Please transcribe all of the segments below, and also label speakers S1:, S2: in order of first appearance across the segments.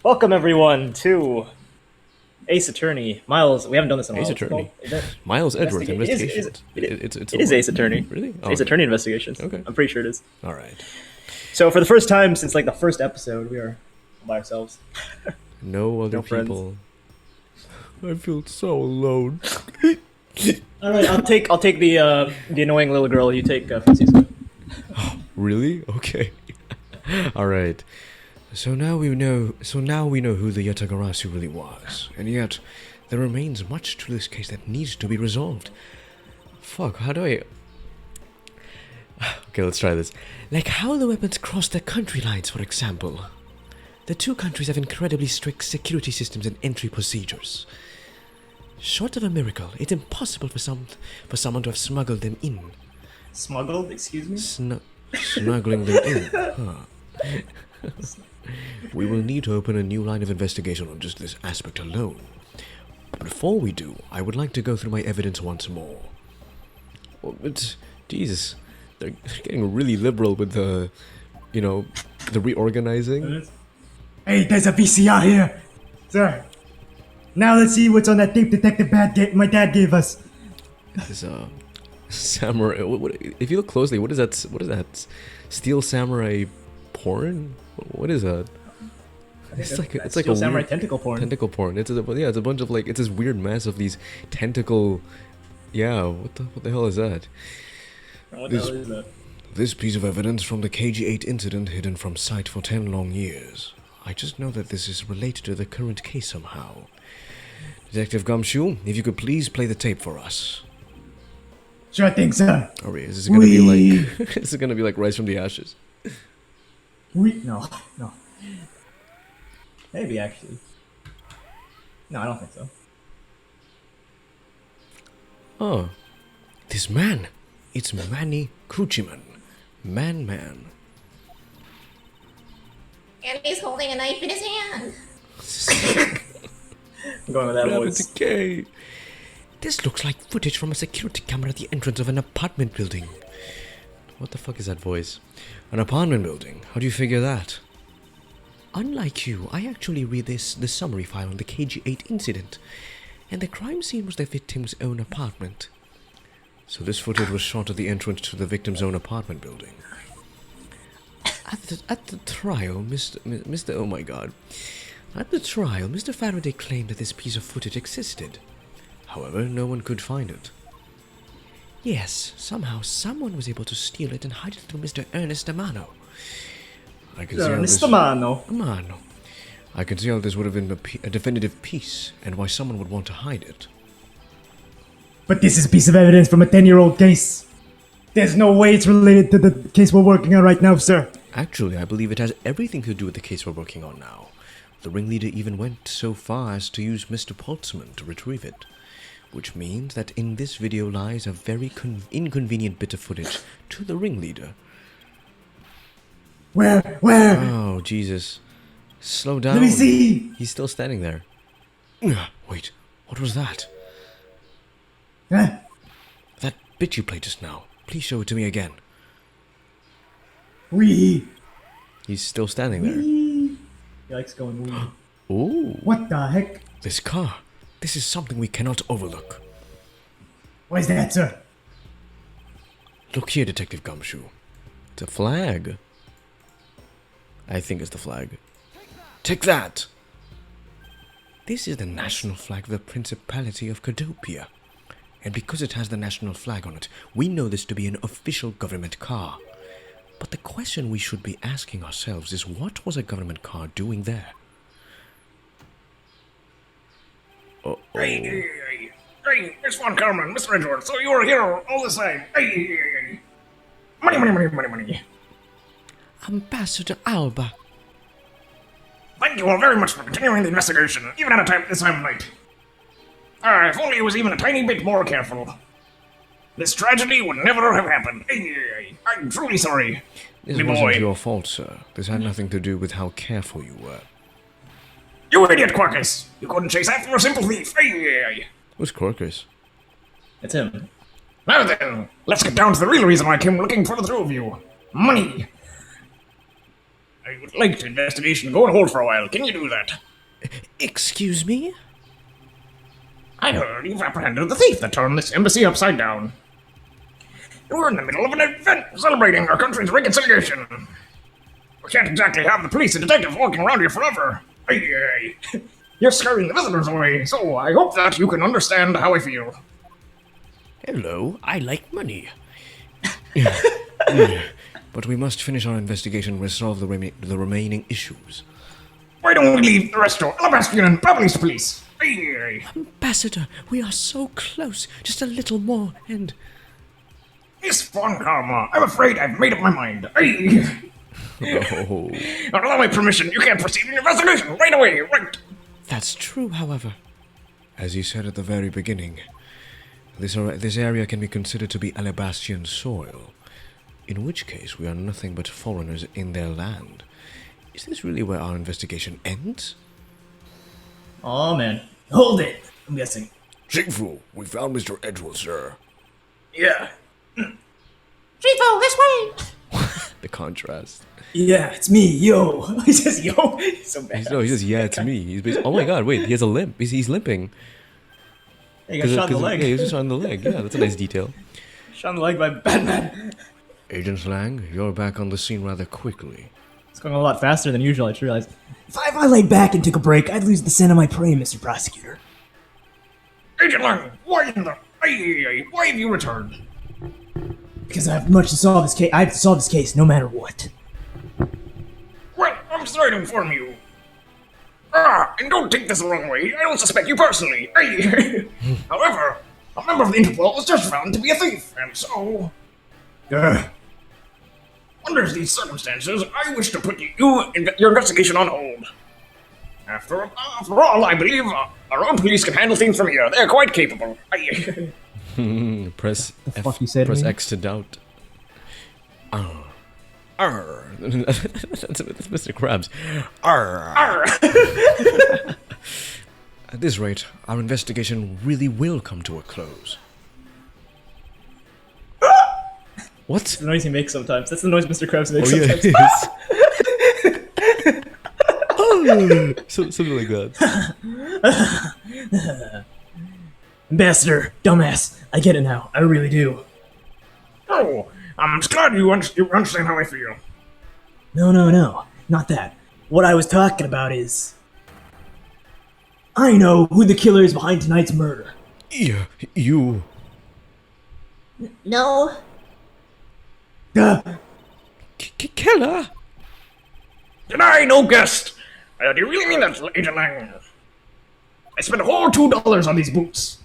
S1: Welcome everyone to Ace Attorney. Miles, we haven't done this in a while.
S2: Ace Attorney. Miles Edgeworth Investigations.
S1: It is Ace Attorney.
S2: Really?
S1: It's Ace Attorney Investigations.
S2: Okay.
S1: I'm pretty sure it is.
S2: All right.
S1: So for the first time since like the first episode, we are by ourselves.
S2: No other people. I feel so alone.
S1: All right, I'll take the annoying little girl. You take Francisco.
S2: Really? Okay. All right. So now we know who the Yatagarasu really was, and yet there remains much to this case that needs to be resolved. Fuck, how do I... Okay, let's try this. Like how the weapons crossed the country lines, for example. The two countries have incredibly strict security systems and entry procedures. Short of a miracle, it's impossible for someone to have smuggled them in.
S1: Smuggled? Excuse me?
S2: Smuggling them in. Huh. We will need to open a new line of investigation on just this aspect alone. But before we do, I would like to go through my evidence once more. Well, Jesus, they're getting really liberal with the reorganizing.
S3: Hey, there's a VCR here, sir. Now let's see what's on that tape Detective my dad gave us.
S2: This is samurai. If you look closely, what is that? What is that? Steel samurai porn? What is that? It's like a
S1: samurai
S2: weird
S1: tentacle porn.
S2: Tentacle porn. It's a bunch of it's this weird mass of these tentacle. Yeah, what the hell is that?
S1: What the hell is that?
S2: This piece of evidence from the KG8 incident hidden from sight for 10 long years. I just know that this is related to the current case somehow. Detective Gumshoe, if you could please play the tape for us.
S3: Sure thing, sir.
S2: Oh, wait, is this gonna be like? Is it gonna be like Rise from the Ashes?
S3: No.
S1: Maybe actually. No, I don't think so.
S2: Oh, this man. It's Manny Kuchiman. Man.
S4: And he's holding a knife in his hand.
S1: I'm going with that voice.
S2: Decay. This looks like footage from a security camera at the entrance of an apartment building. What the fuck is that voice? An apartment building? How do you figure that? Unlike you, I actually read the summary file on the KG8 incident, and the crime scene was the victim's own apartment. So this footage was shot at the entrance to the victim's own apartment building. At the trial, Mr. Oh my god. At the trial, Mr. Faraday claimed that this piece of footage existed. However, no one could find it. Yes, somehow someone was able to steal it and hide it through Mr. Ernest Amano.
S1: Ernest Amano.
S2: I can see how this would have been a definitive piece, and why someone would want to hide it.
S3: But this is a piece of evidence from a 10-year-old case. There's no way it's related to the case we're working on right now, sir.
S2: Actually, I believe it has everything to do with the case we're working on now. The ringleader even went so far as to use Mr. Poltzman to retrieve it. Which means that in this video lies a very inconvenient bit of footage to the ringleader.
S3: Where?
S2: Oh, Jesus. Slow down.
S3: Let me see.
S2: He's still standing there. Wait, what was that?
S3: Huh?
S2: That bit you played just now. Please show it to me again. He's still standing there.
S3: Wee.
S1: He likes going wee.
S2: Ooh.
S3: What the heck?
S2: This car. This is something we cannot overlook.
S3: What is that, sir?
S2: Look here, Detective Gumshoe. It's a flag. I think it's the flag. Take that! This is the national flag of the Principality of Cadopia. And because it has the national flag on it, we know this to be an official government car. But the question we should be asking ourselves is, what was a government car doing there? Uh-oh.
S5: Hey, it's Von Carmen, Mr. Edgeworth, so you were here all the same. Hey. Money.
S2: Ambassador ALBA.
S5: Thank you all very much for continuing the investigation, even at a time this time of night. If only he was even a tiny bit more careful. This tragedy would never have happened. I'm truly sorry.
S2: This
S5: me
S2: wasn't
S5: boy.
S2: your fault, sir. This had nothing to do with how careful you were.
S5: You idiot, Quackus! You couldn't chase after a simple thief.
S2: Who's Quirkus?
S1: It's him.
S5: Now then, let's get down to the real reason why I came looking for the two of you. Money. I would like the investigation go on hold for a while. Can you do that?
S2: Excuse me?
S5: I heard you've apprehended the thief that turned this embassy upside down. We're in the middle of an event celebrating our country's reconciliation. We can't exactly have the police and detectives walking around here forever. Aye. You're scaring the visitors away, so I hope that you can understand how I feel.
S2: Hello, I like money. But we must finish our investigation and resolve the remaining issues.
S5: Why don't we leave the rest to Alabastian and Babylon's police? Aye.
S2: Ambassador, we are so close. Just a little more, and...
S5: Miss Von Karma, I'm afraid I've made up my mind. Aye.
S2: Oh,
S5: Without my permission, you can't proceed in your investigation right away, right?
S2: that's true, however. As you said at the very beginning, this area can be considered to be Alabastian soil, in which case we are nothing but foreigners in their land. Is this really where our investigation ends?
S1: Oh man. Hold it! I'm guessing.
S2: Shifu, we found Mr. Edgewood, sir.
S1: Yeah.
S4: Shifu, this way!
S2: The contrast.
S1: Yeah, it's me, yo. He says yo. He's so bad.
S2: No, he says, yeah, it's me. He's basically, oh my god, wait, he has a limp. He's limping.
S1: He got shot in the leg.
S2: Yeah, he was just shot in the leg. Yeah, that's a nice detail.
S1: Shot in the leg by Batman.
S2: Agent Lang, you're back on the scene rather quickly.
S1: It's going a lot faster than usual, I just realized. If I laid back and took a break, I'd lose the scent of my prey, Mr. Prosecutor.
S5: Agent Lang, why in the... Aye, why have you returned?
S1: Because I have much to solve this case. I have to solve this case no matter what.
S5: Well, I'm sorry to inform you. And don't take this the wrong way. I don't suspect you personally. Aye. However, a member of the Interpol was just found to be a thief, and so... Under these circumstances, I wish to put your investigation on hold. After all, I believe our own police can handle things from here. They're quite capable. Aye.
S2: Press F,
S1: fuck you say to
S2: press
S1: me?
S2: X to doubt. Arr. That's Mr. Krabs. Arr.
S5: Arr.
S2: At this rate, our investigation really will come to a close. What?
S1: That's the noise he makes sometimes. That's the noise Mr. Krabs makes
S2: Oh, yeah,
S1: sometimes.
S2: it is. Oh, something like that.
S1: Ambassador, dumbass. I get it now. I really do.
S5: Oh, I'm just glad you understand how I feel.
S1: No. Not that. What I was talking about is... I know who the killer is behind tonight's murder.
S2: Yeah, you.
S4: No.
S2: Killer?
S5: Deny no guest! Do you really mean that, Agent Lang? I spent a whole $2 on these boots.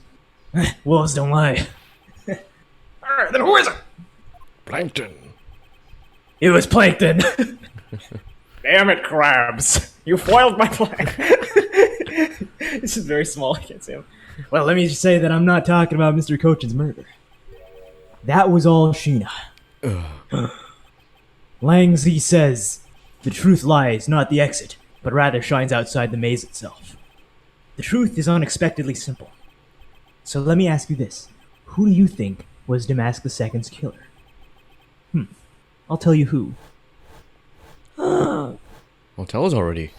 S1: Wolves don't lie.
S5: Alright, then who is it?
S2: Plankton.
S1: It was Plankton.
S5: Damn it, Crabs. You foiled my plan.
S1: This is very small. I can't see him. Well, let me just say that I'm not talking about Mr. Cochin's murder. That was all Sheena. Langzy says, the truth lies not at the exit, but rather shines outside the maze itself. The truth is unexpectedly simple. So let me ask you this. Who do you think was Damask II's killer? I'll tell you who.
S2: Well, tell us already.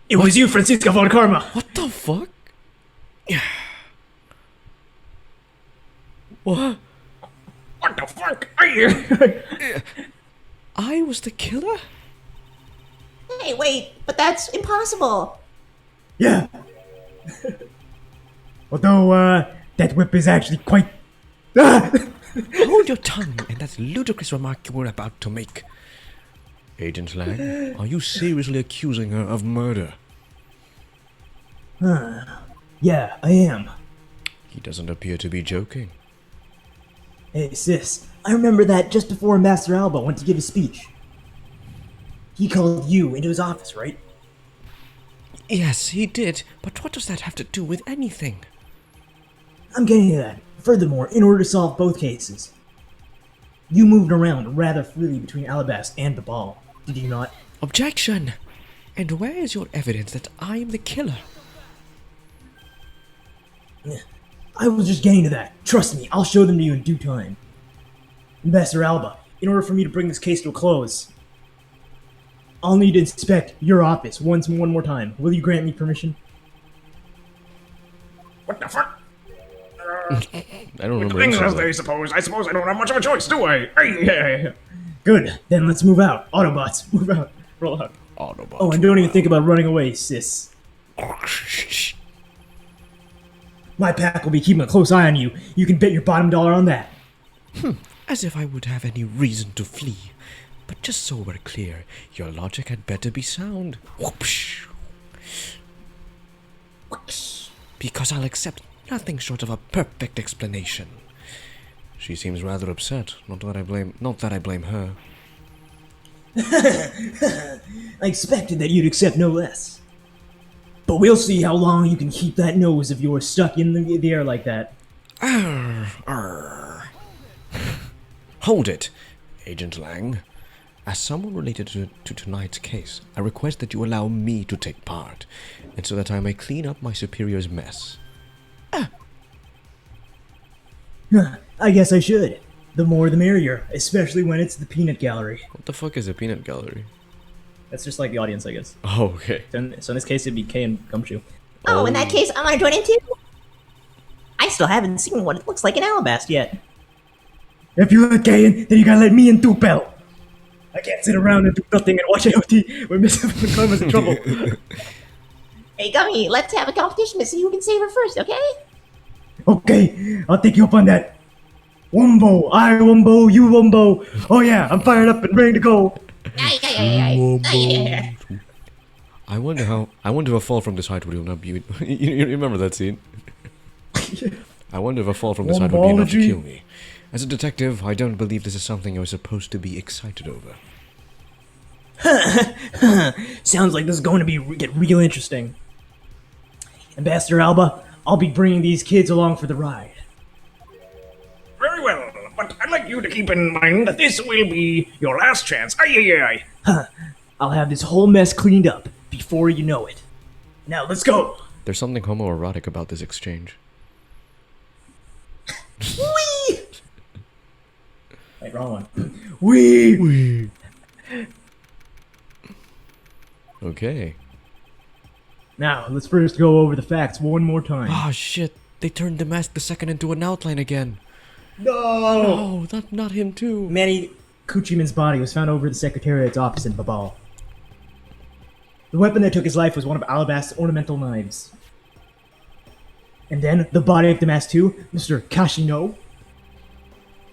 S1: It was you, Francisco von Karma!
S2: What the fuck? Yeah. What?
S5: What the fuck?
S2: I was the killer?
S4: Hey, wait, but that's impossible.
S3: Yeah. Although, that whip is actually quite...
S2: Hold your tongue, and that ludicrous remark you were about to make. Agent Lang, are you seriously accusing her of murder?
S3: Yeah, I am.
S2: He doesn't appear to be joking.
S3: Hey, sis, I remember that just before Master Alba went to give his speech. He called you into his office, right?
S2: Yes, he did, but what does that have to do with anything?
S3: I'm getting to that. Furthermore, in order to solve both cases, you moved around rather freely between Alabast and the ball, did you not?
S2: Objection! And where is your evidence that I am the killer?
S3: I was just getting to that. Trust me, I'll show them to you in due time. Ambassador Alba, in order for me to bring this case to a close,
S1: I'll need to inspect your office one more time. Will you grant me permission?
S5: What the fuck?
S2: I don't remember.
S5: Things
S2: any
S5: as
S2: of
S5: they
S2: that.
S5: suppose. I suppose I don't have much of a choice, do I? Hey.
S1: Good. Then let's move out. Autobots, move out. Roll out.
S2: Autobot.
S1: Oh, and don't even think about running away, sis. My pack will be keeping a close eye on you. You can bet your bottom dollar on that.
S2: As if I would have any reason to flee. But just so we're clear, your logic had better be sound. Whoopsh. Because I'll accept nothing short of a perfect explanation. She seems rather upset. Not that I blame her.
S1: I expected that you'd accept no less. But we'll see how long you can keep that nose of yours stuck in the air like that.
S2: Hold it, Agent Lang. As someone related to tonight's case, I request that you allow me to take part, and so that I may clean up my superior's mess.
S1: I guess I should. The more the merrier, especially when it's the peanut gallery.
S2: What the fuck is a peanut gallery?
S1: That's just like the audience, I guess.
S2: Oh, okay.
S1: So in this case, it'd be Kay and Gumshoe.
S4: Oh, in that case, I want to join in too. I still haven't seen what it looks like in Alabast yet.
S1: If you let Kay in, then you gotta let me in too, pal. I can't sit around and do nothing and watch AOT when Miss Karma's in trouble.
S4: Hey, Gummy, let's have a competition to see who can save her first, okay?
S1: Okay, I'll take you up on that. Wumbo, I Wumbo, you Wumbo. Oh yeah, I'm fired up and ready to go.
S2: I wonder if a fall from this height would not be. You remember that scene? I wonder if a fall from this height would be enough to kill me. As a detective, I don't believe this is something you're supposed to be excited over.
S1: Sounds like this is going to get real interesting. Ambassador Alba, I'll be bringing these kids along for the ride.
S5: Very well, but I'd like you to keep in mind that this will be your last chance. Aye.
S1: I'll have this whole mess cleaned up before you know it. Now let's go.
S2: There's something homoerotic about this exchange.
S1: Wee! Wait, wrong one. Wee!
S2: Okay.
S1: Now, let's first go over the facts one more time.
S2: Ah, shit. They turned the mask the second into an outline again.
S1: No!
S2: Oh, not him too.
S1: Manny Kuchiman's body was found over the Secretariat's office in Babal. The weapon that took his life was one of Alabast's ornamental knives. And then, the body of Damas II, Mr. Kashino,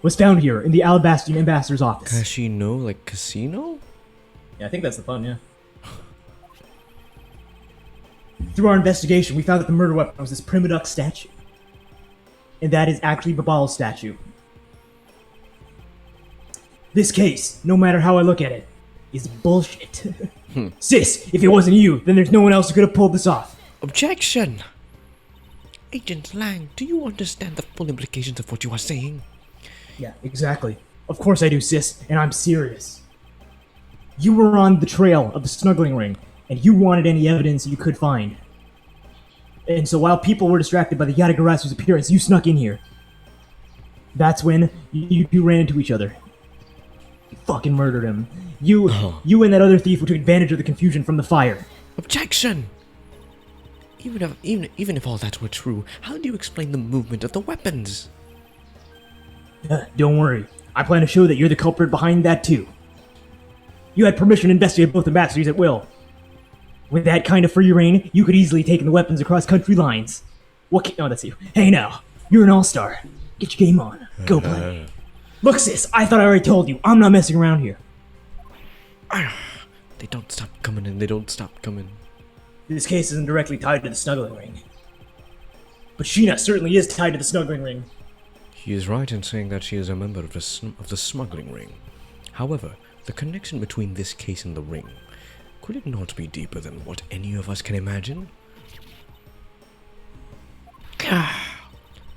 S1: was found here in the Alabastian ambassador's office.
S2: Casino? Like casino?
S1: Yeah, I think that's the fun, yeah. Through our investigation, we found that the murder weapon was this Primaduck statue. And that is actually Babal's statue. This case, no matter how I look at it, is bullshit. Sis, if it wasn't you, then there's no one else who could have pulled this off.
S2: Objection! Agent Lang, do you understand the full implications of what you are saying?
S1: Yeah, exactly. Of course I do, sis, and I'm serious. You were on the trail of the snuggling ring, and you wanted any evidence you could find. And so while people were distracted by the Yadagarasu's appearance, you snuck in here. That's when you two ran into each other. You fucking murdered him. You and that other thief who took advantage of the confusion from the fire.
S2: Objection! Even if all that were true, how do you explain the movement of the weapons?
S1: Don't worry. I plan to show that you're the culprit behind that too. You had permission to investigate both ambassadors at will. With that kind of free reign, you could easily take the weapons across country lines. Oh, that's you. Hey now, you're an all-star. Get your game on. Go play. Look, sis, I thought I already told you. I'm not messing around here.
S2: They don't stop coming and they don't stop coming.
S1: This case isn't directly tied to the snuggling ring. But Sheena certainly is tied to the snuggling ring.
S2: He is right in saying that she is a member of the smuggling ring. However, the connection between this case and the ring, could it not be deeper than what any of us can imagine?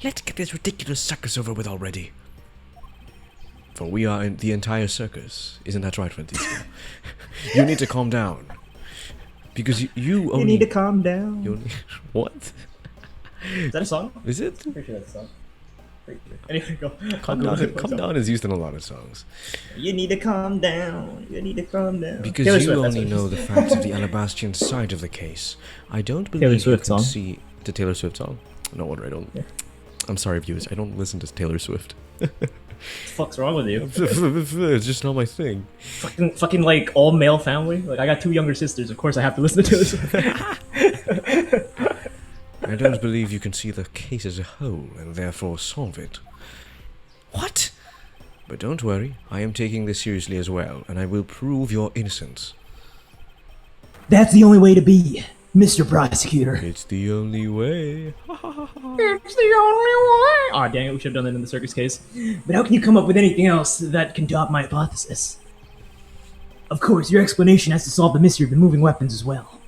S2: Let's get this ridiculous circus over with already. For we are in the entire circus. Isn't that right, Francisco? You need to calm down. Because you only...
S1: You need to calm down.
S2: You only, what?
S1: Is that a song?
S2: Is it?
S1: Pretty sure that's a song. Anyway, go.
S2: Calm down is used in a lot of songs.
S1: You need to calm down. You need to calm down.
S2: Because
S1: Taylor
S2: you
S1: Swift, that's
S2: only
S1: what
S2: know
S1: it
S2: the facts of the Alabastian side of the case. I don't
S1: Taylor
S2: believe you
S1: Swift
S2: can
S1: song?
S2: see the Taylor Swift song. No wonder I don't.
S1: Yeah.
S2: I'm sorry, viewers. I don't listen to Taylor Swift.
S1: What the fuck's wrong with you?
S2: It's just not my thing.
S1: Fucking like all male family. Like I got 2 younger sisters. Of course I have to listen to Taylor Swift.
S2: I don't believe you can see the case as a whole and therefore solve it. What? But don't worry, I am taking this seriously as well, and I will prove your innocence.
S3: That's the only way to be, Mr. Prosecutor.
S2: It's the only way.
S1: It's the only way. Aw, dang it, we should have done that in the circus case.
S3: But how can you come up with anything else that can top my hypothesis? Of course, your explanation has to solve the mystery of the moving weapons as well.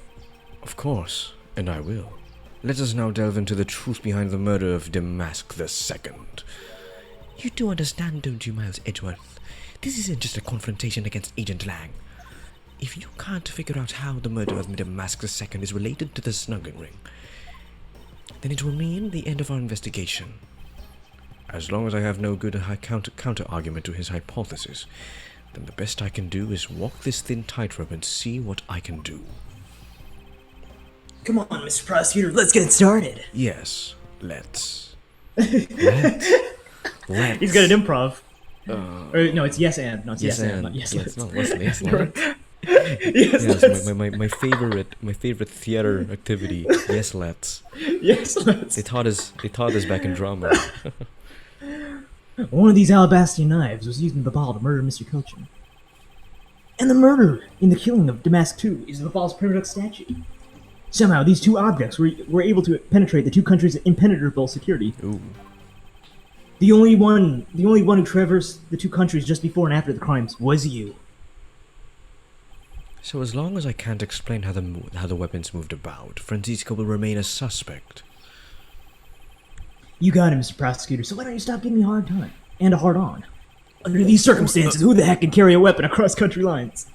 S2: Of course, and I will. Let us now delve into the truth behind the murder of Damask II. You do understand, don't you, Miles Edgeworth? This isn't just a confrontation against Agent Lang. If you can't figure out how the murder of Damask II is related to the snuggling ring, then it will mean the end of our investigation. As long as I have no good counter-argument to his hypothesis, then the best I can do is walk this thin tightrope and see what I can do.
S3: Come on, Mr. Prosecutor, let's get it started.
S2: Yes, let's. Let's.
S1: He's good at improv. Or, no, it's yes and. No, it's yes, and. Not yes,
S2: Yes,
S1: let's.
S2: not listen. Yes, let's.
S1: Yes,
S2: Yes,
S1: let's.
S2: my favorite theater activity. Yes, let's.
S1: Yes, let's.
S2: They taught us back in drama.
S3: One of these Alabastian knives was used in Babal to murder Mr. Cochin. And the murder in the killing of Damask II is Babal's primitive statue. Somehow, these 2 objects were able to penetrate the 2 countries' impenetrable security.
S2: Ooh.
S3: The only one who traversed the 2 countries just before and after the crimes was you.
S2: So as long as I can't explain how the weapons moved about, Francisco will remain a suspect.
S3: You got it, Mr. Prosecutor, so why don't you stop giving me a hard time? And a hard on. Under these circumstances, who the heck can carry a weapon across country lines?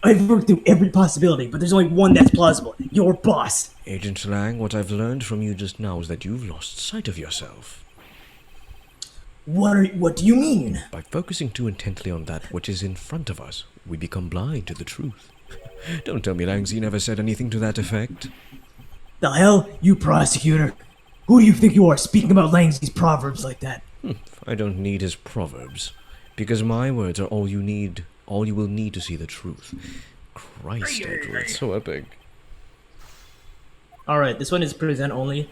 S3: I've worked through every possibility, but there's only one that's plausible. Your boss.
S2: Agent Lang, what I've learned from you just now is that you've lost sight of yourself.
S3: What do you mean?
S2: By focusing too intently on that which is in front of us, we become blind to the truth. Don't tell me Langzy never said anything to that effect.
S3: The hell? You prosecutor? Who do you think you are speaking about Langsy's proverbs like that?
S2: I don't need his proverbs, because my words are all you will need to see the truth. Christ, Edward, it's so epic.
S1: All right, this one is present only,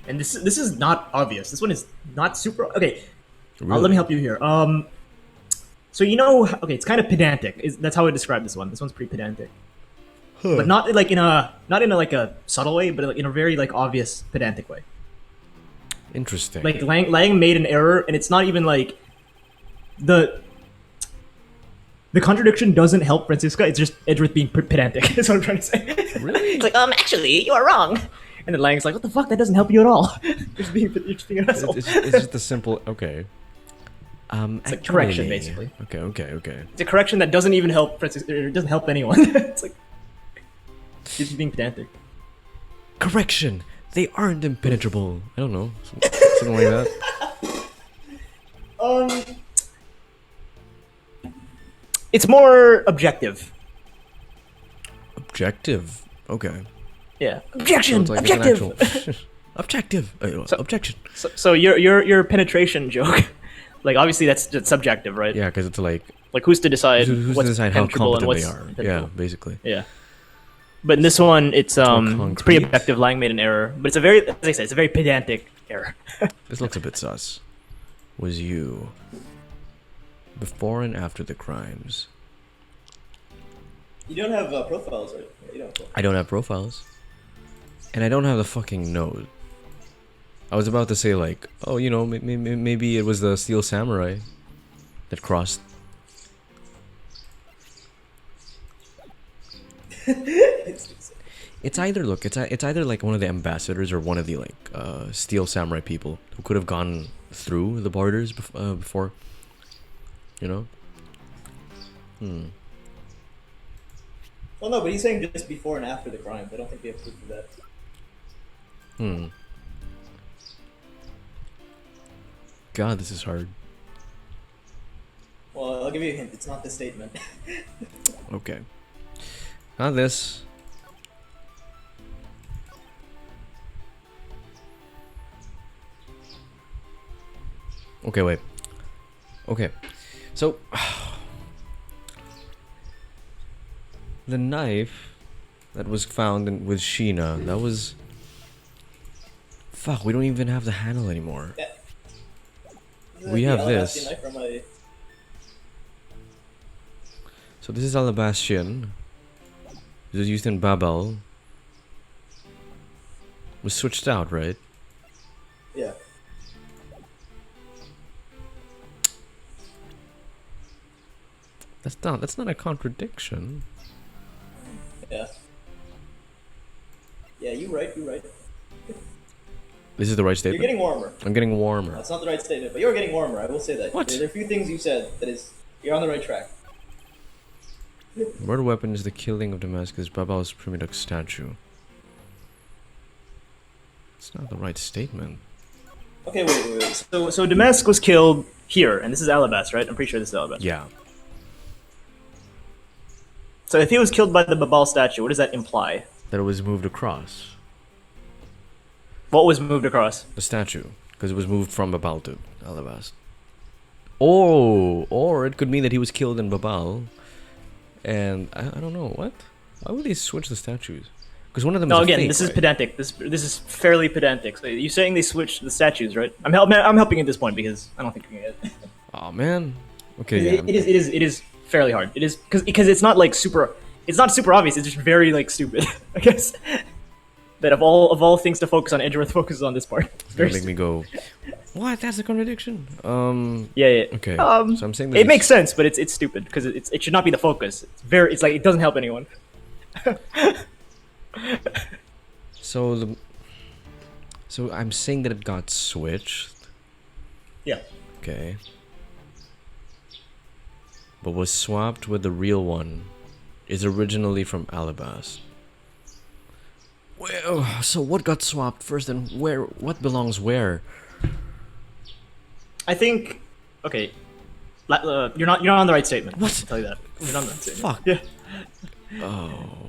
S1: and this is not obvious. This one is not super. Okay,
S2: Really?
S1: let me help you here. So you know, okay, it's kind of pedantic. That's how I describe this one. This one's pretty pedantic, but not like in a like a subtle way, but like in a very like obvious pedantic way.
S2: Interesting.
S1: Like Lang made an error, and it's not even like the contradiction doesn't help Francisca. It's just Edgeworth being pedantic. That's what I'm trying to say.
S2: Really?
S4: It's like, actually, you are wrong.
S1: And then Lang's like, "What the fuck? That doesn't help you at all." You're just being an asshole.
S2: It's just a simple okay.
S1: It's a correction, basically.
S2: Okay.
S1: It's a correction that doesn't even help Francisca. It doesn't help anyone. It's like he's just being pedantic.
S2: Correction. They aren't impenetrable. I don't know. Something like that.
S1: It's more objective.
S2: Objective. Okay.
S1: Yeah. Objection.
S2: Sounds like it's an
S1: Objective.
S2: actual objective. Objection.
S1: So your penetration joke, like obviously that's subjective, right?
S2: Yeah, because it's like
S1: Like who's to decide
S2: who's
S1: what's
S2: to decide how
S1: penetrable and
S2: competent
S1: what's
S2: they are? Yeah,
S1: impenetrable?
S2: basically.
S1: Yeah. But in this one, it's pretty
S2: concrete.
S1: objective. Lang made an error, but it's a very, as I said, it's a very pedantic error.
S2: This looks a bit sus. Was you before and after the crimes?
S1: You don't have profiles, right? You don't.
S2: I don't have profiles, and I don't have the fucking node. I was about to say like, oh, you know, maybe it was the Steel Samurai that crossed. It's either it's either like one of the ambassadors or one of the like Steel Samurai people who could have gone through the borders before, you know.
S1: Well, no, but he's saying just before and after the crime. I don't think we have proof of that.
S2: god, this is hard.
S3: Well, I'll give you a hint. It's not this statement.
S2: Okay. Not this. Okay, wait. Okay. So the knife that was found with Sheena, that was fuck, we don't even have the handle anymore.
S3: Yeah.
S2: We have this.
S3: Knife from a...
S2: So this is Alabastian. This is used in Babel. Was switched out, right?
S3: Yeah.
S2: That's not a contradiction.
S3: Yeah. Yeah, you're right.
S2: This is the right
S3: You're
S2: statement.
S3: getting warmer.
S2: I'm getting warmer.
S3: That's not the right statement, but you're getting warmer. I will say that.
S2: What?
S3: There are a few things you said that is you're on the right track.
S2: Murder weapon is the killing of Damascus, Babel's primitive statue. It's not the right statement.
S3: Okay, wait.
S1: So Damask was killed here, and this is Alabas, right? I'm pretty sure this is Alabas.
S2: Yeah.
S1: So if he was killed by the Babal statue, what does that imply?
S2: That it was moved across.
S1: What was moved across?
S2: The statue. Because it was moved from Babal to Alabas. Or it could mean that he was killed in Babal. And I don't know, what? Why would they switch the statues? Because one of them
S1: No,
S2: is a
S1: again,
S2: fake,
S1: this is
S2: right?
S1: pedantic. This is fairly pedantic. So you're saying they switched the statues, right? I'm helping at this point because I don't think you can get it.
S2: Oh man. Okay, yeah.
S1: It is fairly hard. It is because it's not like super. It's not super obvious. It's just very like stupid. I guess that of all things to focus on, Edgeworth focuses on this part. It's
S2: It's
S1: very
S2: gonna make me go, what? That's a contradiction.
S1: Yeah.
S2: Okay.
S1: So
S2: So I'm saying that
S1: it makes sense, but it's stupid because it should not be the focus. It's like it doesn't help anyone.
S2: So I'm saying that it got switched.
S1: Yeah.
S2: Okay. But was swapped with the real one. Is originally from Alabas. Well, so what got swapped first, and where? What belongs where?
S1: I think. Okay. You're not on the right statement.
S2: What?
S1: I'll tell you that. You're not on the right statement.
S2: Fuck.
S1: Yeah.
S2: Oh.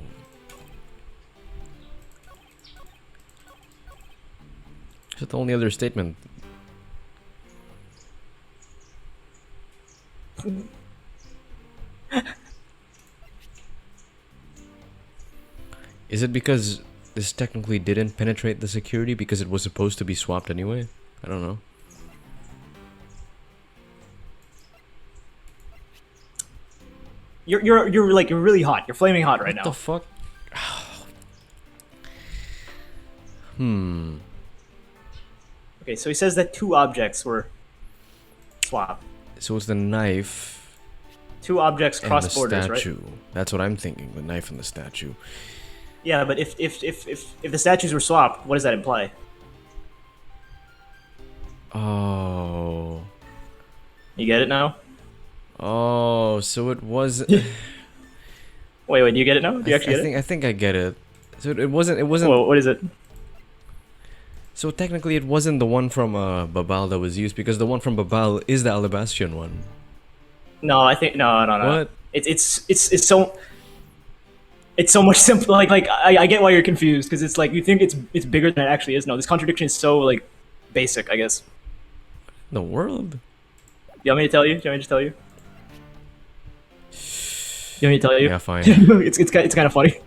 S2: Is that the only other statement? Is it because this technically didn't penetrate the security because it was supposed to be swapped anyway? I don't know.
S1: You're really hot. You're flaming hot right
S2: What
S1: now.
S2: the fuck?
S1: Okay, so he says that two objects were swapped.
S2: So it's the knife
S1: Two objects
S2: and
S1: cross
S2: the
S1: borders, right?
S2: statue. That's what I'm thinking. The knife and the statue.
S1: Yeah, but if the statues were swapped, what does that imply?
S2: Oh.
S1: You get it now?
S2: Oh, so it was.
S1: Wait, do you get it now? Do you actually get it?
S2: I think I get it. So it wasn't.
S1: Whoa, what is it?
S2: So technically, it wasn't the one from Babal that was used because the one from Babal is the Alabastian one.
S1: No, I think no.
S2: What?
S1: It's so much simpler. Like I get why you're confused because it's like you think it's bigger than it actually is. No, this contradiction is so like basic. I guess.
S2: The world.
S1: You want me to tell you? Do you want me to tell you? You want me to tell you?
S2: Yeah, fine.
S1: it's kind of funny.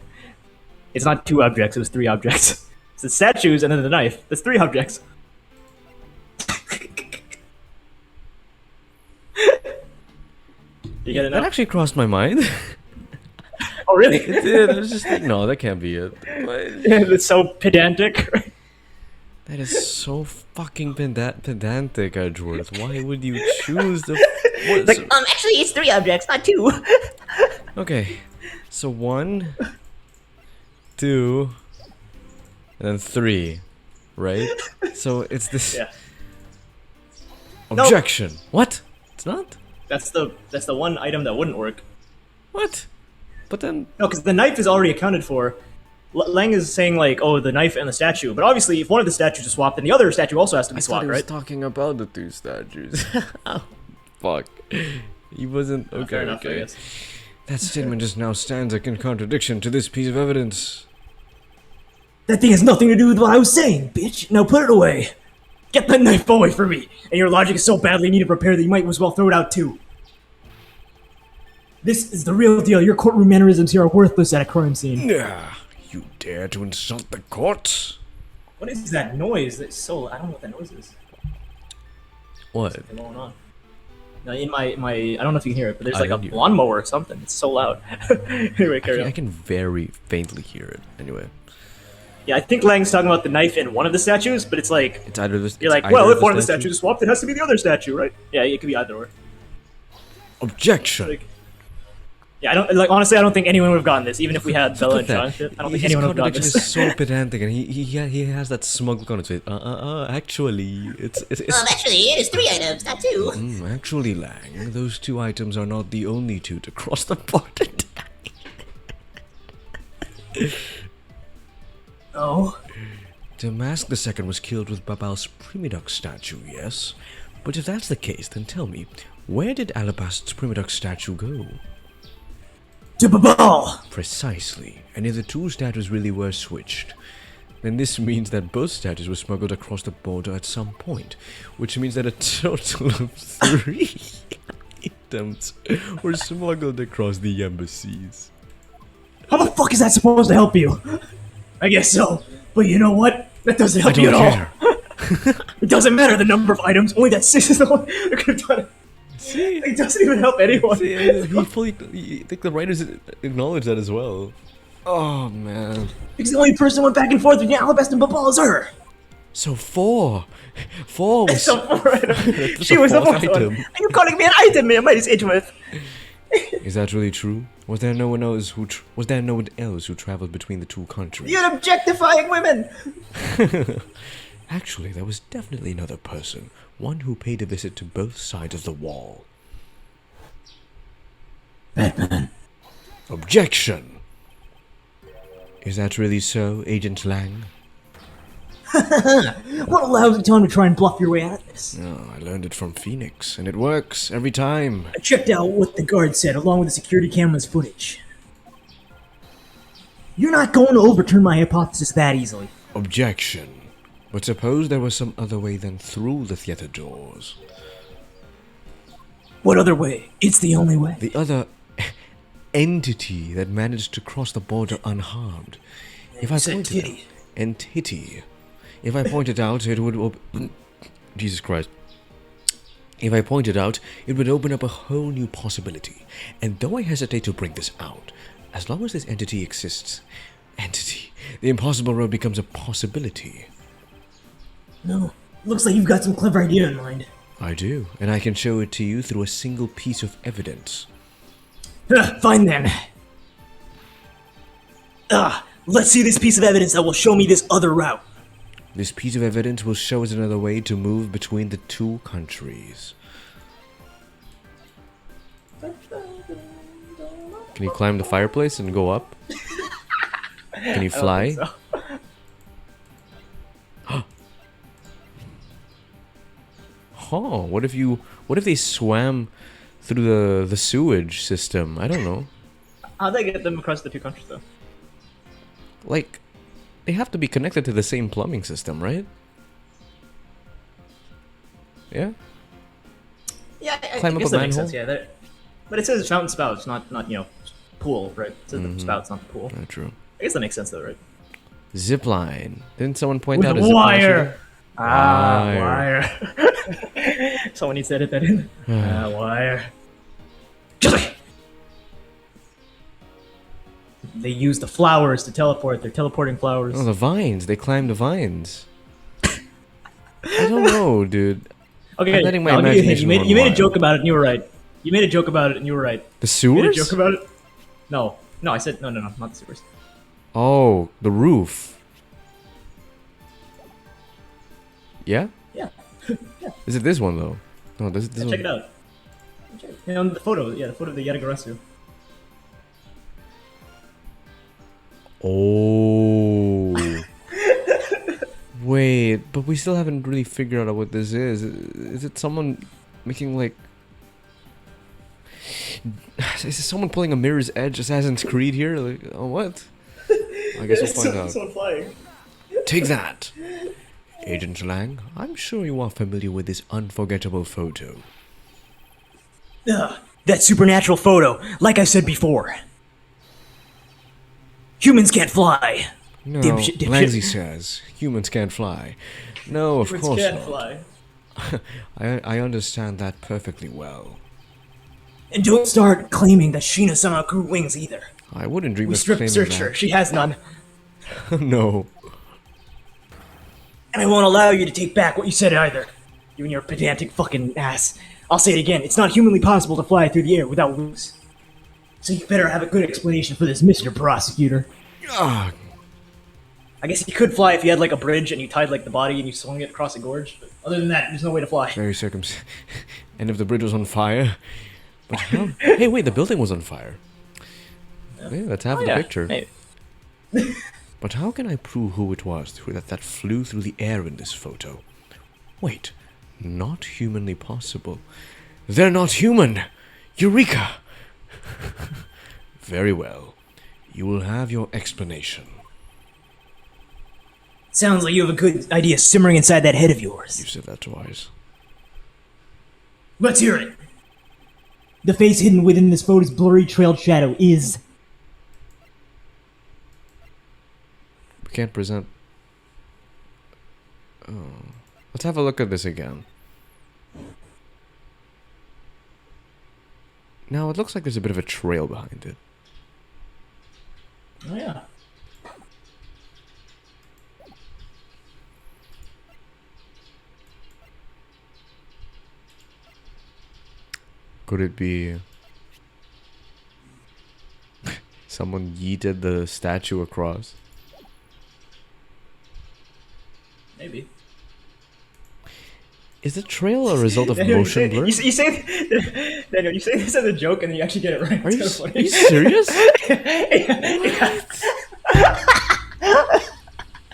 S1: It's not two objects. It was three objects. It's the statues and then the knife. That's three objects. You get it
S2: That
S1: now?
S2: actually crossed my mind.
S1: Oh, really?
S2: It did. I was just like, no, that can't be it. But
S1: It's so pedantic.
S2: that is so fucking pedantic, Edgeworth. Why would you choose the? What, so-
S4: Actually, it's three objects, not two.
S2: okay, so 1, 2, and then 3, right? So it's this
S1: Yeah.
S2: objection. What? It's not.
S1: That's the one item that wouldn't work.
S2: What? But then
S1: No, because the knife is already accounted for Lang is saying like, oh, the knife and the statue, but obviously, if one of the statues is swapped, then the other statue also has to be
S2: I thought
S1: swapped,
S2: he was
S1: right?
S2: talking about the two statues. Fuck. He wasn't. Okay,
S1: Fair enough, I
S2: okay.
S1: guess.
S2: That statement just now stands in contradiction to this piece of evidence.
S3: That thing has nothing to do with what I was saying, bitch. Now put it away.
S1: Get that knife away from me! And your logic is so badly needed repair that you might as well throw it out too.
S3: This is the real deal. Your courtroom mannerisms here are worthless at a crime scene.
S2: Yeah, you dare to insult the court?
S1: What is that noise? That's so. I don't know what that noise is.
S2: What?
S1: What's going on? No, in my I don't know if you can hear it, but there's
S2: I
S1: like a
S2: don't hear it.
S1: lawnmower or something. It's so loud. Anyway, carry
S2: I
S1: on.
S2: can very faintly hear it. Anyway,
S1: Yeah, I think Lang's talking about the knife in one of the statues, but it's like
S2: it's either this.
S1: you're like, well, if one of the statues is swapped, it has to be the other statue, right? Yeah, it could be either or.
S2: Objection.
S1: Like, yeah, I don't like honestly. I don't think anyone would have gotten this, even if we had Bella and Sean. Shit. I don't think
S2: His
S1: anyone would have gotten
S2: contradiction
S1: this.
S2: is so pedantic, and he has that smug look on his face. Actually, it's
S4: Actually, it is 3 items, not 2.
S2: actually, Lang, those 2 items are not the only 2 to cross the border.
S3: Oh?
S2: Damask II was killed with Babal's Primiduc statue, yes? But if that's the case, then tell me, where did Alabast's Primiduc statue go?
S3: To Babal!
S2: Precisely, and if the 2 statues really were switched, then this means that both statues were smuggled across the border at some point, which means that a total of 3 items were smuggled across the embassies.
S3: How the fuck is that supposed to help you? I guess so. But you know what? That doesn't help you at all. It doesn't matter the number of items, only that 6 is the one that could have done it.
S2: See?
S3: It doesn't even help anyone.
S2: See, I think the writers acknowledge that as well. Oh, man.
S3: Because the only person who went back and forth between Alabasta and Babal is her.
S2: So 4 was...
S1: So four items.
S2: That's
S1: She
S2: a
S1: was the
S2: fourth
S1: fourth one.
S2: item.
S1: Are you calling me an item, man? Might as age with.
S2: Is that really true? Was there no one else who traveled between the 2 countries?
S1: You're objectifying women.
S2: Actually, there was definitely another person, one who paid a visit to both sides of the wall.
S3: Batman.
S2: Objection! Is that really so, Agent Lang?
S3: What allows you time to try and bluff your way out of this?
S2: Oh, I learned it from Phoenix, and it works every time.
S3: I checked out what the guard said along with the security camera's footage. You're not going to overturn my hypothesis that easily.
S2: Objection. But suppose there was some other way than through the theater doors.
S3: What other way? It's the only way.
S2: The other entity that managed to cross the border unharmed. If I
S3: said
S2: pointed
S3: titty.
S2: out, entity. If I pointed out, it would Jesus Christ. If I pointed out, it would open up a whole new possibility. And though I hesitate to bring this out, as long as this entity exists, the impossible road becomes a possibility.
S3: No. Looks like you've got some clever idea in mind.
S2: I do, and I can show it to you through a single piece of evidence.
S3: Fine then. Let's see this piece of evidence that will show me this other route.
S2: This piece of evidence will show us another way to move between the 2 countries. Can you climb the fireplace and go up? Can you fly? Oh, what if they swam through the sewage system? I don't know.
S1: How'd they get them across the 2 countries, though?
S2: Like, they have to be connected to the same plumbing system, right? Yeah?
S1: Yeah, I
S2: Climb up
S1: guess
S2: a
S1: that makes
S2: manhole?
S1: sense. Yeah, but it says fountain spouts, not pool, right? It says the spouts, not the pool.
S2: Not true.
S1: I guess that makes sense, though, right?
S2: Zipline. Didn't someone point
S3: With
S2: out a
S3: a
S2: zipline?
S3: wire.
S1: Wire. Someone needs to edit that in. Wire. They use the flowers to teleport. They're teleporting flowers.
S2: Oh, the vines. They climbed the vines. I don't know, dude.
S1: Okay,
S2: I'm letting my
S1: I'll give you a hint.
S2: imagination
S1: You
S2: run
S1: made a
S2: wild.
S1: joke about it, and you were right. You made a joke about it, and you were right.
S2: The
S1: You made a
S2: sewers?
S1: joke about it. No, I said no, not the sewers.
S2: Oh, the roof. Yeah?
S1: Yeah.
S2: Is it this one, though? No, this one.
S1: Check it out. The photo, the photo of the Yatagarasu.
S2: Oh. but we still haven't really figured out what this is. Is it someone making like... Is it someone pulling a Mirror's Edge Assassin's Creed here? Like, oh, what? I guess we'll find out.
S3: Someone flying.
S2: Take that! Agent Lang, I'm sure you are familiar with this unforgettable photo.
S1: That supernatural photo, like I said before. Humans can't fly.
S2: No,
S1: Dipshit.
S2: Langsy says, humans can't fly. No, of course
S3: Can't
S2: not.
S3: fly.
S2: I understand that perfectly well.
S1: And don't start claiming that Sheena somehow grew wings either.
S2: I wouldn't dream
S1: We
S2: of
S1: strip
S2: claiming
S1: searched her.
S2: that.
S1: She has none.
S2: No.
S1: And I won't allow you to take back what you said either. You and your pedantic fucking ass. I'll say it again. It's not humanly possible to fly through the air without wings. So you better have a good explanation for this, Mr. Prosecutor.
S2: Ah,
S1: I guess you could fly if you had like a bridge and you tied like the body and you swung it across a gorge. But other than that, there's no way to fly.
S2: very And if the bridge was on fire? But how? Hey, wait, the building was on fire. Yeah, that's half the picture.
S1: Maybe.
S2: But how can I prove who it was that flew through the air in this photo? Wait, not humanly possible. They're not human! Eureka! Very well. You will have your explanation.
S1: Sounds like you have a good idea simmering inside that head of yours.
S2: You said that twice.
S1: Let's hear it.
S3: The face hidden within this photo's blurry trailed shadow is...
S2: We can't present... Oh. Let's have a look at this again. Now, it looks like there's a bit of a trail behind it.
S3: Oh yeah.
S2: Could it be... someone yeeted the statue across?
S3: Maybe.
S2: Is the trail a result of motion blur?
S1: You say Daniel, you say this as a joke and then you actually get it right.
S2: Are you,
S1: It's kinda
S2: are you
S1: funny.
S2: serious?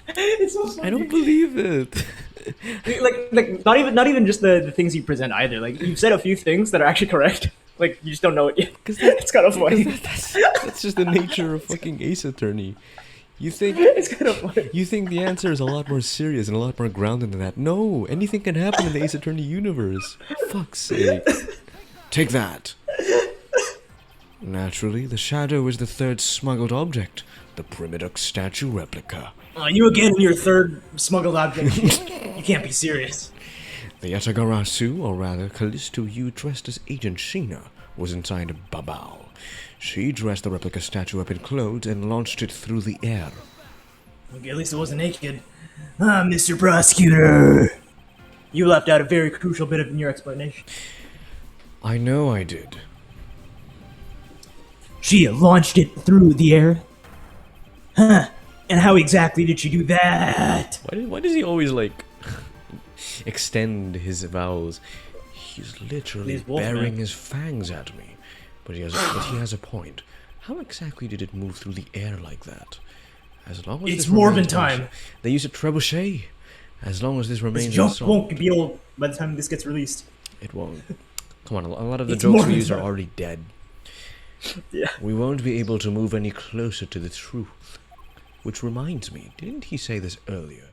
S1: It's so funny.
S2: I don't believe it.
S1: Like not even just the things you present either. Like you've said a few things that are actually correct. Like you just don't know it yet. It's kind of funny.
S2: That's just the nature of fucking Ace Attorney. You think
S1: It's kind of funny.
S2: you think the answer is a lot more serious and a lot more grounded than that. No, anything can happen in the Ace Attorney universe. Fuck's sake. Take that. Naturally, the shadow is the third smuggled object, the Primadux statue replica.
S1: You again in your third smuggled object. You can't be serious.
S2: The Yatagarasu, or rather Callisto Yu dressed as Agent Sheena, was inside Babao. She dressed the replica statue up in clothes and launched it through the air.
S1: Okay, at least it wasn't naked. Mr. Prosecutor. You left out a very crucial bit in your explanation.
S2: I know I did.
S1: She launched it through the air? Huh. And how exactly did she do that?
S2: Why does he always, like, extend his vowels? He's literally
S1: He's Wolfman.
S2: baring his fangs at me. But he has a point. How exactly did it move through the air like that? As long as
S1: It's
S2: this
S1: Morbin
S2: remains
S1: time.
S2: unch- They use a trebuchet. As long as this
S1: This
S2: remains
S1: joke
S2: unsolved,
S1: won't be old by the time this gets released.
S2: it won't. Come on, a lot of the
S1: It's
S2: jokes we
S1: Morbin
S2: use are
S1: time.
S2: already dead.
S1: Yeah.
S2: We won't be able to move any closer to the truth. Which reminds me, didn't he say this earlier?